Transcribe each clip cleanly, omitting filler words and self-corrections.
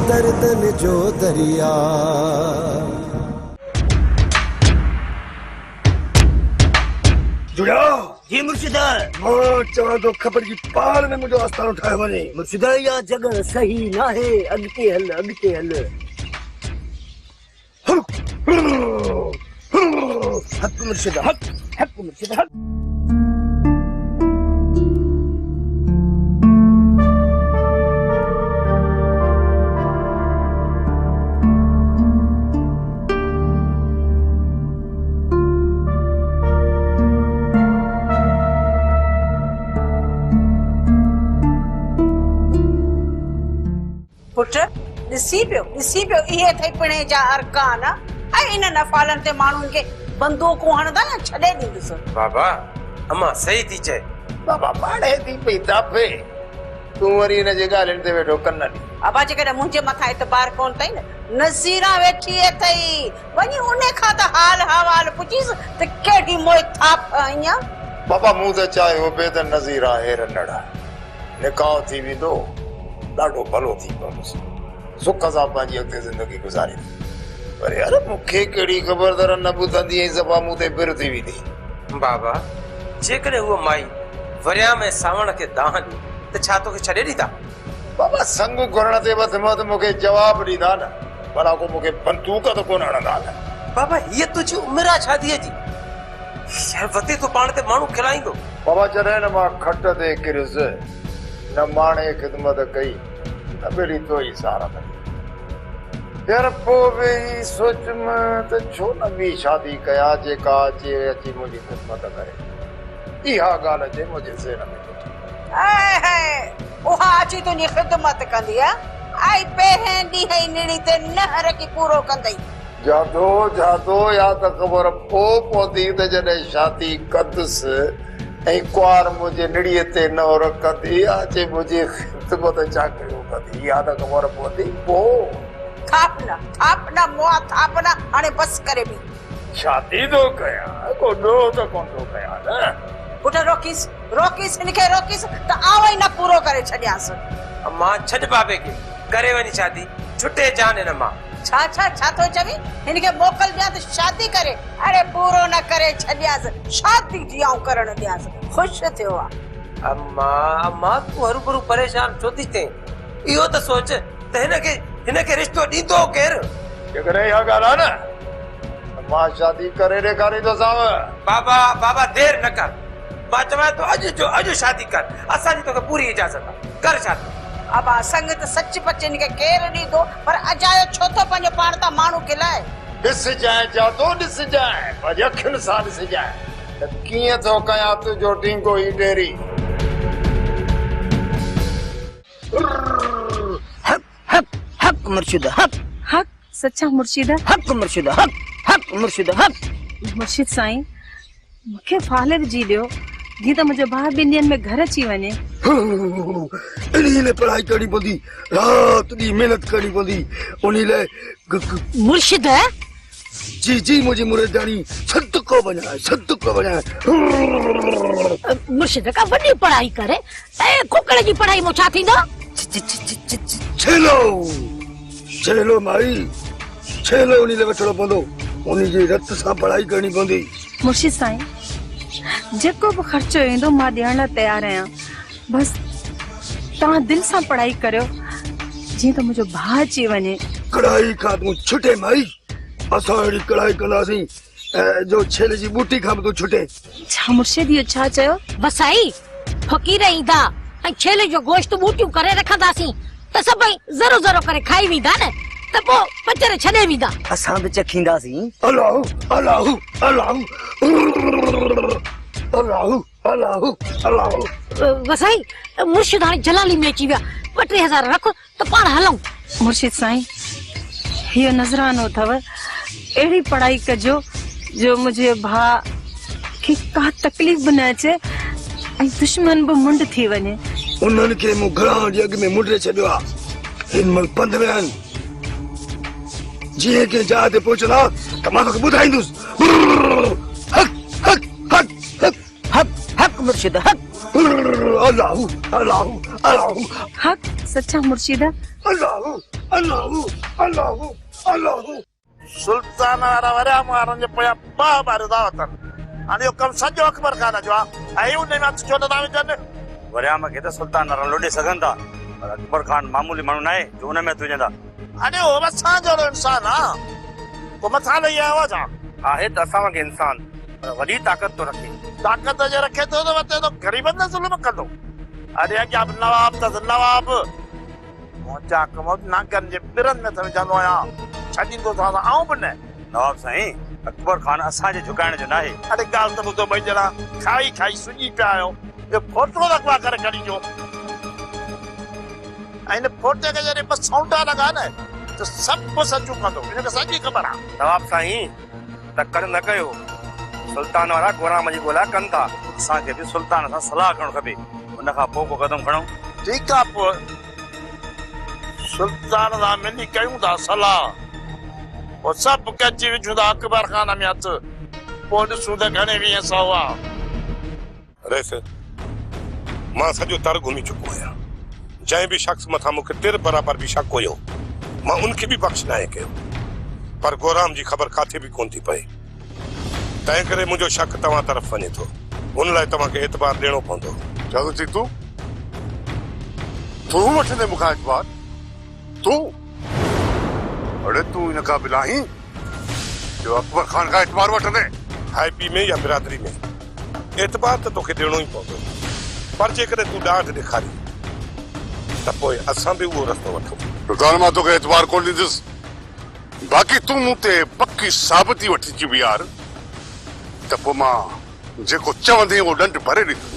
दर्दन जो दरिया जुड़ाओ जी मुर्शिदा मां चवा तो खबर की पार में मुझे आस्थान उठाए वने मुर्शिदा या जगह सही ना है अगते हल हक मुर्शिदा हक मुर्शिदा हक पुट ॾिसी पियो इहे थई पिणे जा अरकान ऐं इन नफ़ालनि ते माण्हुनि खे बंदूकूं हणंदा या छॾे ॾींदुसि। बाबा अम्मा सही थी चए। बाबा पाड़े थी पई तापे तू वरी इन जे ॻाल्हियुनि ते वेठो कन ॾी अबा जेकॾहिं मुंहिंजे मथां एतबार कोन अथई न नज़ीरा वेठी अथई वञी उन खां त हाल हवाल पुछीसि त कहिड़ी मोए थाप आईं। बाबा मूं त चाहियो पिए त नज़ीरा हेर नड़ा निकाह थी वेंदो ॾाढो भलो थी पवंदुसि सुख सां पंहिंजी अॻिते ज़िंदगी गुज़ारे पर यार मूंखे कहिड़ी ख़बर त न ॿुधंदी ऐं सफ़ा मूं ते बिर थी वेंदी। बाबा जेकॾहिं उहा माई वरिया में सावण खे दाह ॾी त छा तोखे छॾे ॾींदा? बाबा संग घुरण ते वधि त मूंखे जवाब ॾींदा न भला को मूंखे बंदूक त कोन हणंदा न। बाबा हीअ तुंहिंजी उमिरि आहे शादीअ जी यार वते तूं पाण ते माण्हू खिलाईंदो। बाबा जॾहिं न मां खट ते किरियुसि न माणे ख़िदमत कई न बेड़ी तो ही सहारा मिली यार पोइ बि सोच में त छो न ॿी शादी कया जेका अचे अची मुंहिंजी ख़िदमत करे इहा ॻाल्हि अचे मुंहिंजे ज़हन में उहा अची तुंहिंजी ख़िदमत कंदी ऐं पहिरें ॾींहं निड़ी ते नहर खे पूरो कंदई। जादो या त ख़बर पोइ पवंदी त जॾहिं शादी कंदुसि ऐं कुंवार मुंहिंजे निड़ीअ ते न रखंदी अचे मुंहिंजी ख़िदमत छा कयो कंदी इहा त ख़बर पवंदी पोइ थाप न मुआ थाप न हाणे बस करे बि शादी तो कया को ॾो त कोन थो कया न पुट रोकीस हिनखे रोकीस त आवे न पूरो करे छॾियासि। अम्मा छॾ बाबे खे करे वञी शादी छुटे जान न मां छा थो चवी हिनखे मोकल ॾियां त शादी करे अरे पूरो न करे छॾियासि शादी जी आऊं करण ॾियासि ख़ुशि थियो आहे। अम्मा तूं हरू भरू परेशान छो थी थिए इहो त सोच त हिनखे रिश्तो ॾींदो केरु? जेकॾहिं इहा ॻाल्हि आहे न मां शादी करे ॾेखारींदोसांव। बाबा देर न कर मां चवां तो अॼु शादी कर असांजी तोखे पूरी इजाज़त आहे कर शादी। अब संग त सच पच हिनखे केरु ॾींदो पर अजायो छो थो पंहिंजो पाण तां माण्हू खिलाए। ॾिसजांइ जादो ॾिसजांइ पंहिंजी अखियुनि सां ॾिसजांइ त कीअं थो कयां तुंहिंजो टींगो ई ॾेरी। हक मुर्शिदा हक सच्चा मुर्शिदा हक मुर्शिदा हक मुर्शिदा हक मुर्शिद साईं मूंखे फालर जी ॾियो जीअं त मुंहिंजो भाउ ॿिनि ॾींहंनि में घर अची वञे। इन्हीं लाइ पढ़ाई करनी पवंदी रात ॾींहुं महिनत करनी पवंदी उन्हीं लाइ मुर्शिद जी मुझे मुर्दानी सदको बनाए मुर्शिद का वॾी पढ़ाई करे ऐं कुकड़ जी पढ़ाई में छा थींदो? छेलो माई छेलो उन्हीं लाइ वठणो पवंदो उन्हीं जी रत सां पढ़ाई करनी पवंदी। मुर्शिद साईं जेको बि ख़र्चो ईंदो मां ॾियण लाइ तयार आहियां बस तव्हां दिलि सां पढ़ाई करियो जीअं त मुंहिंजो भाउ अची वञे। कढ़ाई खां तूं छुटे माई असां अहिड़ी कढ़ाई कंदासीं जो छेले जी बूटी खां बि तूं छुटे। छा मुर्शिद इहो छा चयो? बसाई फ़कीर ईंदा ऐं छेले जो गोश्त बूटियूं करे रखंदासीं त सभई ज़रो ज़रो करे खाई वेंदा न त पोइ पचर छॾे वेंदा असां बि चखींदासीं। अल्लाहु अल्लाहु अल्लाहु अल्लाहु अल्लाहु अल्लाहु वसाई मुर्शिद हाणे जलाली में अची विया 2-3 रख त पाण हलूं। मुर्शिद साईं इहो नज़रानो अथव अहिड़ी पढ़ाई कजो जो मुंहिंजे भाउ खे का तकलीफ़ बि न अचे ऐं दुश्मन बि मुंड थी वञे। उन्हनि खे मूं घणा जे अॻु में मुंडे छॾियो आहे हिन महिल पंध में आहिनि जीअं की जाइ ते पहुचंदा त मां तोखे ॿुधाईंदुसि। मुर्शिद हक अल्लाह अल्लाह अल्लाह हक सच्चा मुर्शिदा अल्लाह अल्लाह अल्लाह अल्लाह सुल्तान वारा वरा मारन जे पया बा बार दावतन आणि यो कम सजो अकबर खान जो आई उन में छो न दावे जन वरिया मूंखे त सुल्तान वारा लोॾे सघनि था पर अकबर खान मामूली माण्हू न आहे जो हुन में तुंहिंजा अरे ओ असां जहिड़ो इंसान आहे को मथां लही आयो छा आहे त असां वांगुरु इंसान पर वॾी ताक़त थो रखे ताक़त जे रखे थो त वते तो ग़रीबनि ते ज़ुल्म कंदो अरे अॻियां बि नवाब त नवाब मुंहिंजा कम नागनि जे पिरनि में त विझंदो आहियां छॾींदो त आऊं बि न नवाब साईं अकबर खान असांजे झुकाइण जो न आहे अरे ॻाल्हि त ॿुधो ॿई ॼणा खाई खाई सुॼी पिया आहियो इहो फोटो रखवा करे खणी अचो ऐं हिन फोटे खे जॾहिं ॿ सौंडा लॻा न त सभु सचूं कंदो हिनखे सॼी ख़बर आहे नवाब साईं तकड़ न कयो सुल्तान वारा गोराम जी ॻोल्हा कनि था असांखे बि सुल्तान सां सलाह करणु खपे उन खां पोइ को क़दम खणूं ठीकु आहे पोइ सुल्तान सां मिली कयूं था सलाह पोइ सभु कची विझूं था अकबर खान में हथु पोइ ॾिसूं त घणे वीह सौ आहे रेस मां सॼो तर घुमी चुको आहियां जंहिं बि शख़्स मथां मूंखे तिर बराबर बि शक हुयो मां उनखे बि बख़्श न कयो पर गोराम जी ख़बर काथे बि कोन थी पए तंहिं करे मुंहिंजो शक तव्हां तरफ़ वञे थो उन लाइ तव्हांखे एतबार ॾियणो पवंदो छा थी तूं वठंदे मूंखां एतबार तूं अड़े तूं इन क़ाबिल आहीं जो अकबर खान खां एतबार वठंदे खाए पी में या बिरादरी में एतबार त तोखे ॾियणो ई पवंदो पर जेकॾहिं तूं ॾाढ ॾेखारी त पोइ असां बि उहो रस्तो वठूं सुल्तान मां तोखे एतबार कोन ॾींदुसि बाक़ी तूं मूं ते पकी साबिती वठी अची बि यार त पोइ मां जेको चवंदे उहो ॾंड भरे ॾींदुसि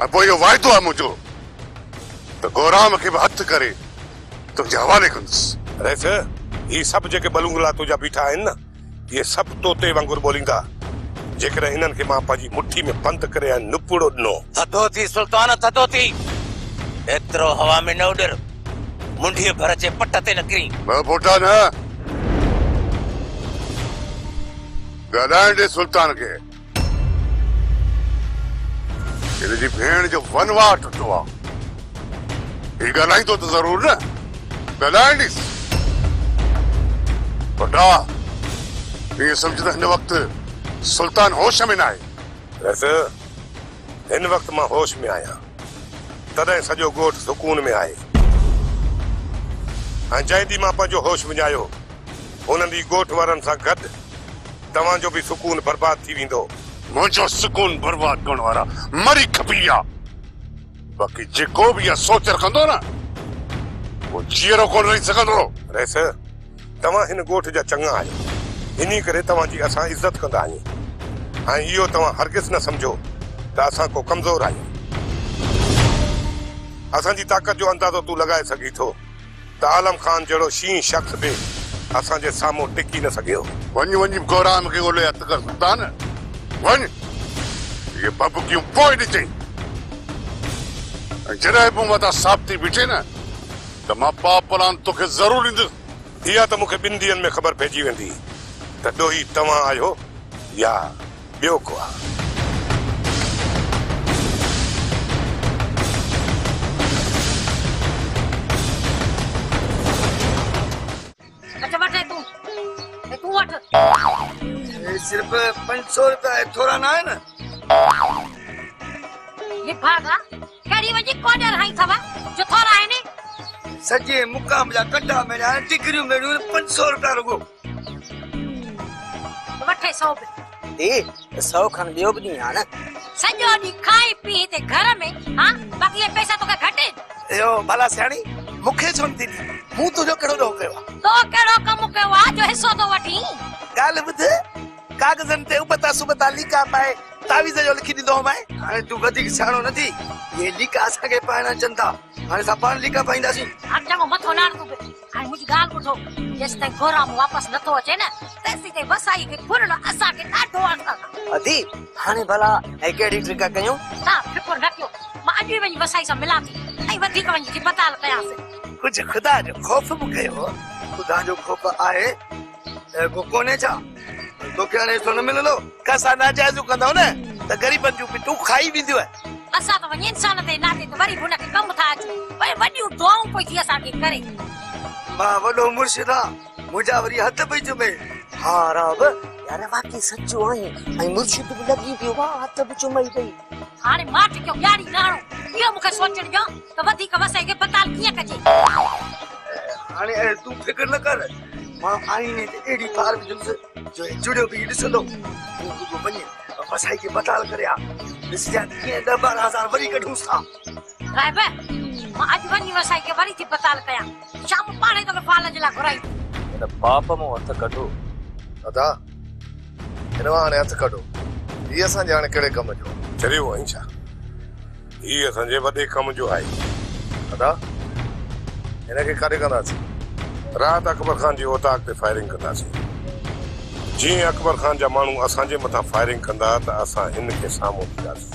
ऐं पोइ इहो वाइदो आहे मुंहिंजो त गोराम खे बि हथु करे तुंहिंजे हवाले कंदुसि रेस ही सभु जेके बलूंगला तुंहिंजा बीठा आहिनि न इहे सभु तोते वांगुरु ॿोलींदा जेकॾहिं हिननि खे मां पंहिंजी मुट्ठी में बंदि करे ऐं नुपुड़ो ॾिनो थधो थी सुल्तान थधो थी एतिरो हवा में न उॾर मुंडीअ भर जे पट ते न किरी ॿ फोटा न ॻाल्हाइण ॾे सुल्तान खे हिनजी भेण जो वनवाह टुटो आहे ही ॻाल्हाईंदो त ज़रूर न ॻाल्हाइण ॾिस फोटा ईअं सम्झ त हिन वक़्तु सुल्तान होश में न आहे वैसे हिन वक़्तु मां होश में आहियां तॾहिं सॼो ॻोठ सुकून में आहे ऐं जंहिं ॾींहुं मां पंहिंजो होश विञायो उन ॾींहुं ॻोठ वारनि सां गॾु तव्हांजो बि सुकून बर्बाद थी वेंदो मुंहिंजो सुकून बर्बाद करण वारा मरी खपी आहे बाक़ी जेको बि इहा सोच रखंदो न वो जीअरो कोन रही सघंदो रेस तव्हां हिन ॻोठ जा चङा आहियो इन्ही करे तव्हांजी असां इज़त कंदा आहियूं ऐं इहो तव्हां हरगिज़ न सम्झो त असां को कमज़ोर आहियूं असांजी ताक़त जो अंदाज़ो तूं लॻाए सघीं थो त आलम खान जहिड़ो शींह शख़्स बि असांजे साम्हूं टिकी न सघियो वञ वञ गोराम खे ॻोल्हे हथु कर सुल्तान वञ इहे बबकियूं पोइ ॾिजई ऐं जॾहिं मूं मथां साबिती बीठे न त मां पापलान तोखे ज़रूरु ॾींदुसि इहा त मूंखे ॿिनि ॾींहंनि में ख़बर पइजी वेंदी त ॾोही तव्हां आहियो या ॿियो को आहे अच्छा वठे तूं वठ सिर्फ 500 रुपया थोड़ा ना है ना ये भागा कड़ी वजी कोडर हाई थवा जो थोड़ा है ने सजे मुकाम जा कड्डा में जा टिकरियूं में 500 रुपया रुगो वठे 100 ए 100 खन ॿियो बि ॾींहुं आहे न सॼो ॾींहुं खाई पी ते घर में हां बाक़ी ये पैसा तोखे घटे इहो भला सियाणी मूंखे छो थी मूं तुंहिंजो कहिड़ो ॾोह कयो आहे तो कहिड़ो कमु कयो आहे जो हिसो तो वठी ॻाल्हि ॿुध कागज़नि ते उबता सुबता लीका पाए तावीज़ जो लिखी ॾींदो मैं हाणे तूं वधीक सियाणो न थी ये लीका असांखे पाइणा अचनि था हाणे असां पाण लीका पाईंदासीं हाणे चङो मथो नाड़ तूं हाणे मुंहिंजी ॻाल्हि ॿुधो जेसि ताईं गोराम वापसि नथो अचे न तेसि ताईं वसाई खे घुरण असांखे ॾाढो आहे अदी हाणे भला ऐं कहिड़ी ट्रिका कयूं हा फिकुर न कयो मां अॼु ई वञी वसाई सां मिलां थी ऐं वधीक वञी थी बताल कयासीं कुछ खुदा जो खौफ बि कयो ख़ुदा जो ख़ौफ़ आहे को कोन्हे छा तोखे हाणे एतिरो न मिलंदो कसा नाजायज़ कंदो न त ग़रीबनि जूं पिटूं खाई वेंदियूं आहिनि। असां त वञी इंसान ते नाते त वरी हुन खे कमु था अचूं भई वॾियूं दुआऊं पई थी असांखे करे। मां वॾो मुर्शिद आ, मुंहिंजा वरी हथ पई चुमे। हा राब यार वाकई सच्चो आई ऐं मुर्शिद बि लॻी पियो वाह हथ बि चुमई पई। हाणे माठ कयो ॻाड़ी नाणो इहो मूंखे सोचण ॾियो त वधीक वसाई खे बताल कीअं कजे। हाणे तूं फिकर न कर, मां आईने ते एड़ी पार विझुसि जो जुड़ियो बि ॾिसंदो। तूं वञे वसाई खे बताल करे आ, ॾिसजां कीअं 10-12 वरी कढूंसि था। राइब मां अॼु वञी वसाई खे वरी थी बताल कयां, शाम पाणे तोखे फाल जे लाइ घुराई। हिन पाप मां हथ कढो दादा हिन हाणे हथ कढो, हीअ असांजे हाणे कहिड़े कम जो चरियो आई छा? हीअ असांजे वॾे कम जो आहे। दादा हिनखे काॾे कंदासीं? रात अकबर खान जी औताक ते फायरिंग कंदासीं। जीअं अकबर खान जा माण्हू असांजे मथां फायरिंग कंदा त असां हिन खे साम्हूं ॾींदासीं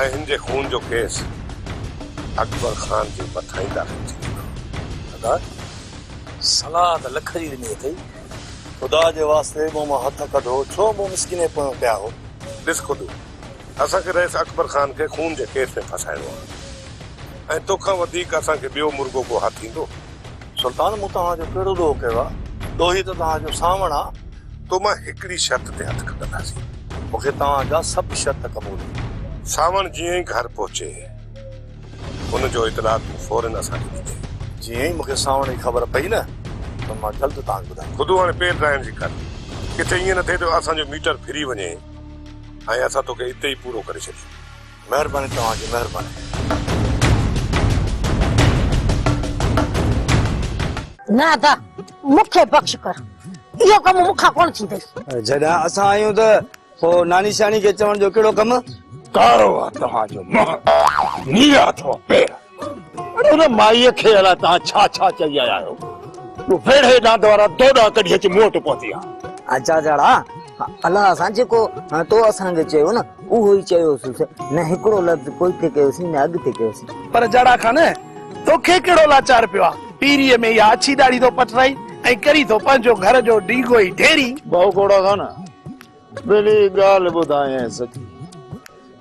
ऐं हिन जे खून जो केस अकबर खान जे मथां ई दाख़िल थी वेंदो। दादा सलाह त लख जी ॾिनी अथई, ख़ुदा जे वास्ते मूं मां हथ कढो, छो मूं मिसकिने पिया हो। ॾिस ख़ुदि असांखे रईस अकबर खान खे खून जे केस में फसाइणो आहे ऐं तोखां वधीक असांखे ॿियो मुर्गो को हाथ थींदो। सुल्तान मूं तव्हांजो कहिड़ो ॾोह कयो आहे? ॾोही त तव्हांजो सावण आहे। तो मां हिकिड़ी शर्त ते हथ कढंदासीं। मूंखे तव्हांजा सभु शर्त क़बूल। सावण जीअं ई घर पहुचे हुनजो इतला तूं फौरन असांखे ॾिजे। जीअं ई मूंखे सावण जी ख़बर पई न त मां जल्द तव्हांखे ॿुधायां। ख़ुदि हाणे पेर टाइम जी कर, किथे ईअं न थिए त असांजो मीटर फिरी वञे ऐं असां तोखे हिते ई पूरो करे छॾियूं। महिरबानी तव्हांजी, महिरबानी। न दा मूंखे बख़्श कर, इहो कमु मूंखां कोन थींदो। जॾहिं असां आहियूं त पोइ नानी शानी खे चवण जो कहिड़ो कमु? कारो आहे तव्हांजो मुंहुं, नीरा अथव पेर। अरे हुन माईअ खे अलाए तव्हां छा छा चई आया आहियो। तूं फेड़े ॾांद वारा दोॾा कढी अची मूं वटि पहुती आहे। अच्छा जड़ा अलाह असां जेको तो असांखे चयो न उहो ई चयोसीं, न हिकिड़ो लफ़्ज़ पोइते कयोसीं न अॻिते कयोसीं। पर जड़ा खान तोखे कहिड़ो लाचार पियो आहे? पीरीअ में इहा अछी दाढ़ी थो पटराई ऐं करी थो पंहिंजो घर जो डींगो ई ढेरी। भाऊ घोड़ा खान भली ॻाल्हि ॿुधायां सची,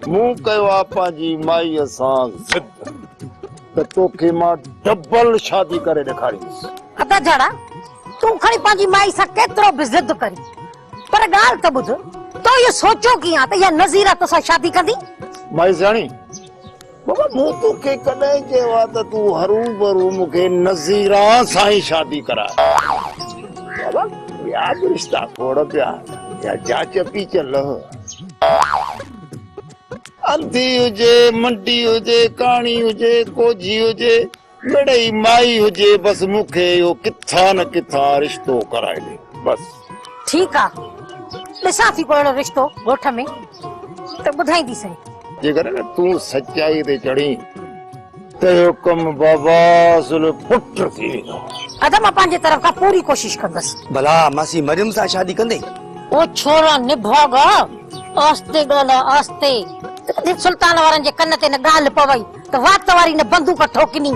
मूं कयो आहे पंहिंजी माईअ सां ज़िद त तोखे मां डबल शादी करे ॾेखारींदुसि। अदा जड़ा तूं खणी पंहिंजी माई सां केतिरो बि ज़िद करी, पर ॻाल्हि त ॿुध, तो इहो सोचो कीअं त इहा नज़ीरा तोसां शादी कंदी? माई जानी बाबा मूं तोखे कॾहिं चयो आहे त तूं हरू भरू मूंखे नज़ीरा सां ई शादी कराए? बाबा ॿिया बि रिश्ता खोड़ पिया या जांच पीचल अंधी हुजे, मंडी हुजे, काणी हुजे, कोजी हुजे, मिड़ई माई हुजे, बस मूंखे इहो किथां न किथां रिश्तो कराए ॾे बस। ठीकु आहे, ॾिसां थी को अहिड़ो रिश्तो ॻोठ में त ॿुधाईंदी सही। जेकर न तूं सच्चाई ते चढ़ी त इहो कमु बाबा असुल पुट थी वेंदो। अदा मां पंहिंजे तरफ़ खां पूरी कोशिश कंदसि। भला मासी मरियम सां शादी कंदे? ओ छोरा निभाग आस्ते ॻाल्हि आस्ते, सुल्तान वारनि जे कन ते न ॻाल्हि पवई त वात वारी न बंदूक ठोकनी।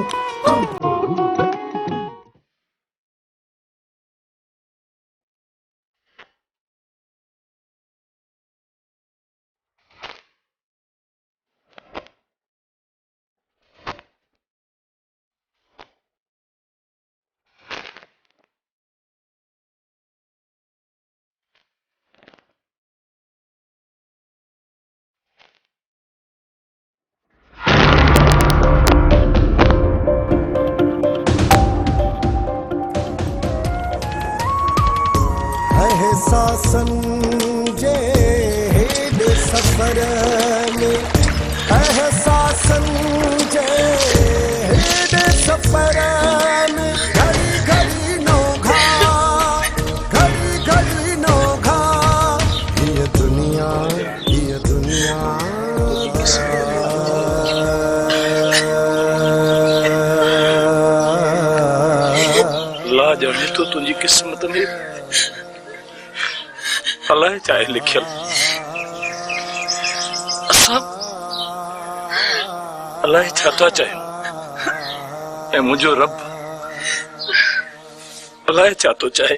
एहसासन जे हेड सफर में, एहसासन जे हेड सफर में, घड़ी घड़ी नोघा, घड़ी घड़ी नोघा, ये दुनिया ला जाने तो तुझी किस्मत में अलाए चाहे लिखियल असां अलाए छा था चाहियूं ऐं मुंहिंजो रब अलाए छा थो चाहे।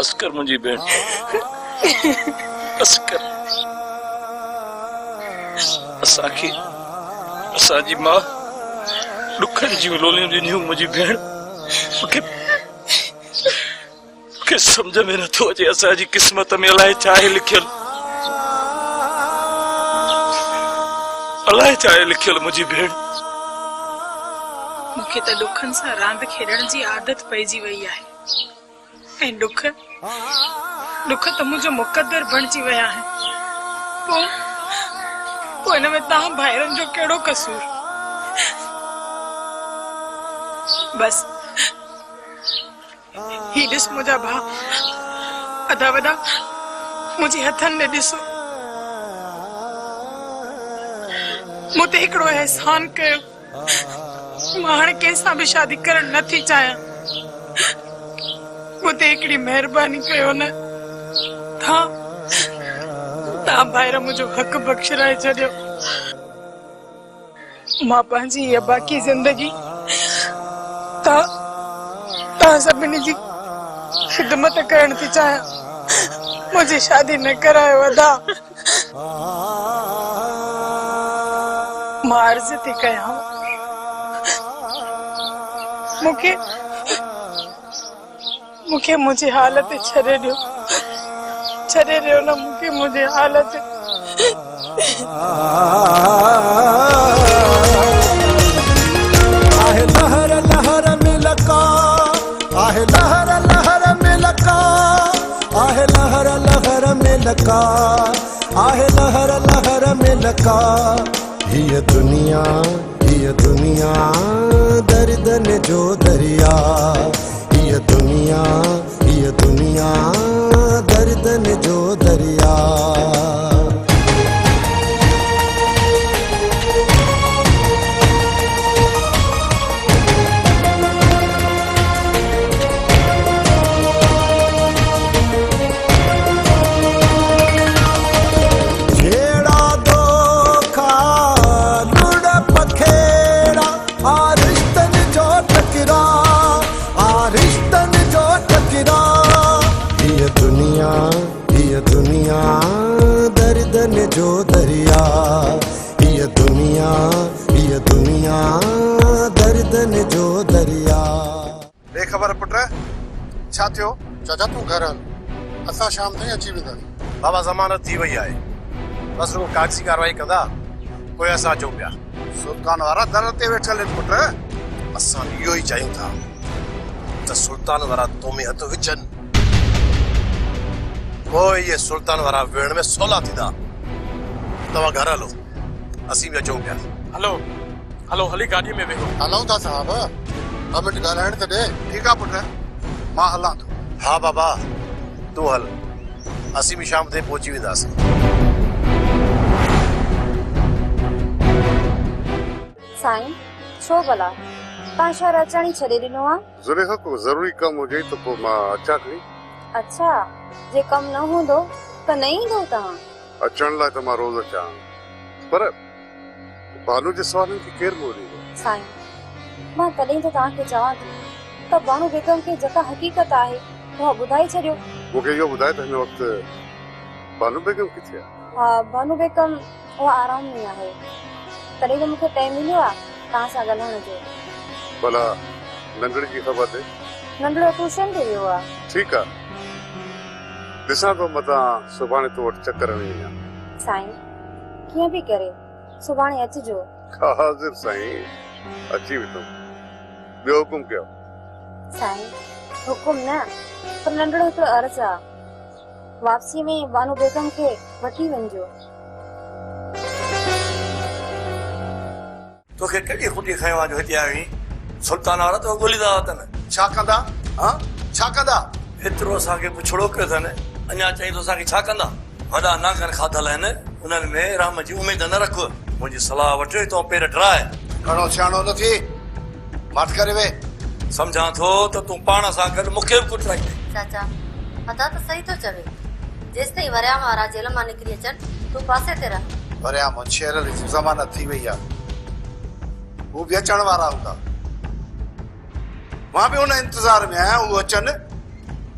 बस कर मुंहिंजी भेण, बस कर। असांखे असांजी मां ॾुखनि जूं लोलियूं ॾिनियूं मुंहिंजी भेण। मूंखे सम्झ में नथो अचे असांजी क़िस्मत में अलाए छा आहे लिखियल, अलाए छा आहे लिखियल मुंहिंजी भेण। मूंखे त ॾुखनि सां रांदि खेॾण जी आदत पइजी वई आहे ऐं ॾुख त मुंहिंजो मुक़दर बणिजी विया आहिनि। पोइ हिन में तव्हां भाइरनि जो कहिड़ो कसूर? बस ही ॾिस मुंहिंजा भाउ अदा वॾा मुंहिंजे हथनि में ॾिसो, मूं ते हिकिड़ो एहसान कयो। मां हाणे कंहिंसां बि शादी करण नथी चाहियां। मूं ते हिकिड़ी महिरबानी कयो न, तव्हां ॿाहिरि मुंहिंजो हक़ बख़्शराए छॾियो। मां पंहिंजी इहा बाक़ी ज़िंदगी तव्हां सभिनी जी ख़िदमत करण थी चाहियां। मुंहिंजी शादी न करायो अदा। मां अर्ज़ थी कयां, मूंखे मुंहिंजी हालत छॾे ॾियो न, मूंखे मुंहिंजी हालत। आहे लहर लहर में लका, आहे लहर लहर में लका, आहे लहर लहर में लका, आहे लहर लहर में लका। ये दुनिया दर्दन जो दरिया, ये दुनिया दर्दन जो दरिया। दुनिया दर्दन जो दरिया, ये दुनिया दर्दन जो दरिया। बेखबर पुट छा थियो? चाचा तूं घर हल, असां शाम ताईं अची वेंदासीं। बाबा ज़मानत थी वई आहे, बस रुगो कागज़ी कार्रवाई कंदा, पोइ असां अचूं पिया। सुल्तान वारा दर ते वेठल आहिनि पुट। असां इहो ई चाहियूं था त सुल्तान वारा तो में हथ विझनि, पोइ ये सुल्तान वारा वेण में सवला थींदा। तव्हां घर हलो, असीं बि अचूं पिया। हलो हली गाॾीअ में वेहो। हलूं था साहब, ॿ मिंट ॻाल्हाइण त ॾे। ठीकु आहे पुट, मां हलां थो। हा बाबा तूं हल, असीं बि शाम ताईं पहुची वेंदासीं। साईं छो भला तव्हां शहर अचण ई छॾे ॾिनो आहे? ज़ुलेखा को ज़रूरी कमु हुजे त पोइ मां अचां थी। अच्छा, जे कम न हूंदो त न ईंदो तव्हां? अचण लाइ त मां रोज़ अचां, पर बानू जे सवालनि खे केरु मोड़ींदो? साईं मां तॾहिं त तव्हांखे चवां थी त बानू बेगम खे जेका हक़ीक़त आहे उहा ॿुधाए छॾियो। मूंखे इहो ॿुधाए त हिन वक़्तु बानू बेगम किथे आहे? हा, बानू बेगम उहा आराम में आहे, तॾहिं त मूंखे टाइम मिलियो आहे तव्हां सां ॻाल्हाइण जो। भला नंढड़ी जी ख़बर ॾे। नंढड़ो ट्यूशन ते वियो आहे। ठीकु आहे, ॾिसां थो मतां सुभाणे तो वटि चकर हणी वञां। साईं कीअं बि करे सुभाणे अचिजो। हाज़िर साईं, अची वेंदुमि। ॿियो हुकुम कयो। साईं हुकुम न, पर नंढड़ो हिकिड़ो अर्ज़ु आहे, वापसी में बानू बेगम खे वठी वञिजो। तोखे कॾहिं खुटी खयो आहे जो हिते आहीं? सुल्तान वारा तो ॻोल्हींदा अथनि। छा कंदा? छा कंदा? एतिरो असांखे पुछड़ो कयो अथनि, अञा चई तो असांखे छा कंदा? वॾा नागन खाधल आहिनि, उन्हनि में राम जी उमेद न रख। मुंहिंजी सलाह वठ, तो पेर ड्राए। घणो सियाणो न थी, मत करे वे। सम्झां थो त तूं पाण सां गॾु मूंखे बि कुटाई। चाचा अदा त सही तो चवे, जेसिताईं वरियाम वारा जेल मां निकिरी अचनि तूं पासे ते रह। वरियाम शेर जी ज़मानत थी वई आहे, हू बि अचण वारा हूंदा। मां बि हुन इंतज़ार में आहियां, हू अचनि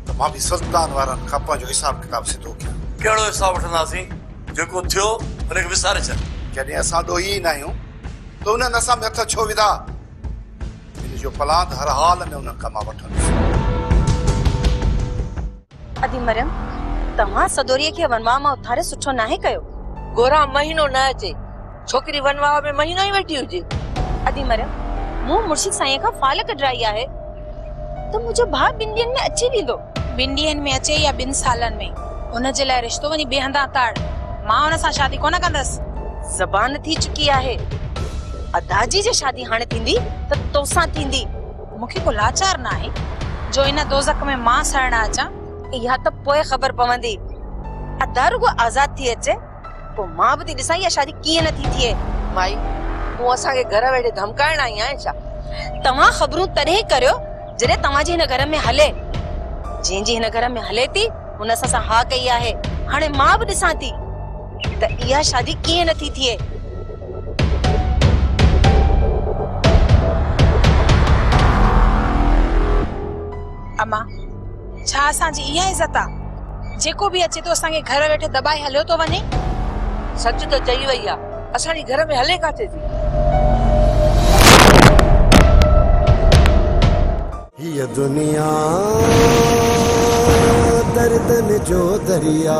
त मां भी सुल्तान वारनि खां पंहिंजो हिसाब किताब सिधो कयां। कहिड़ो हिसाब वठंदासीं? जेको थियो हुनखे विसारे छॾ। जॾहिं असां ॾोही ई न आहियूं त उन्हनि असां में हथ छो विधा? इन जो फलाद हर हाल में उन्हनि खां मां वठंदुसि। अदी मरियम, तव्हां सदोरीअ खे वनवा मां उथारे सुठो नाहे कयो। गोरा महीनो न अचे, छोकिरी वनवा में महीनो ई वेठी हुजे। अदी मरियम, मूं मुर्शिद साईं खां फाल कढाई आहे त मुंहिंजो भाउ 2 ॾींहनि में अची वेंदो। 2 ॾींहनि में अचे या 2 सालनि में, हुनजे लाइ रिश्तो वञी ॿिए हंधा ताड़। मां हुन सां शादी कोन कंदसि। ज़बान थी चुकी आहे। अदाजी जे शादी हाणे थींदी त तोसां थींदी। मूंखे को लाचार न आहे जो इन दोज़ख में मां सड़ण अचां। इहा त पोइ ख़बर पवंदी। अदा रुगो आज़ाद थी अचे पोइ मां बि थी ॾिसां इहा शादी कीअं नथी थिए। माई, तूं असांखे घर वेठे धमकाइण आई आहीं छा? तव्हां ख़बरूं तॾहिं करियो जॾहिं तव्हांजी हिन घर में हले। जंहिंजी हिन घर में हले थी हुन सां हा कई आहे। हाणे मां बि ॾिसां थी त इहा शादी कीअं नथी थिए। अम्मा, छा असांजी इहा इज़त आहे जेको बि अचे तो असांखे घर वेठे दबाए हलियो तो वञे? सच त चई वई आहे, असांजी घर में हले काथे थी। ये दुनिया दर्दन जो दरिया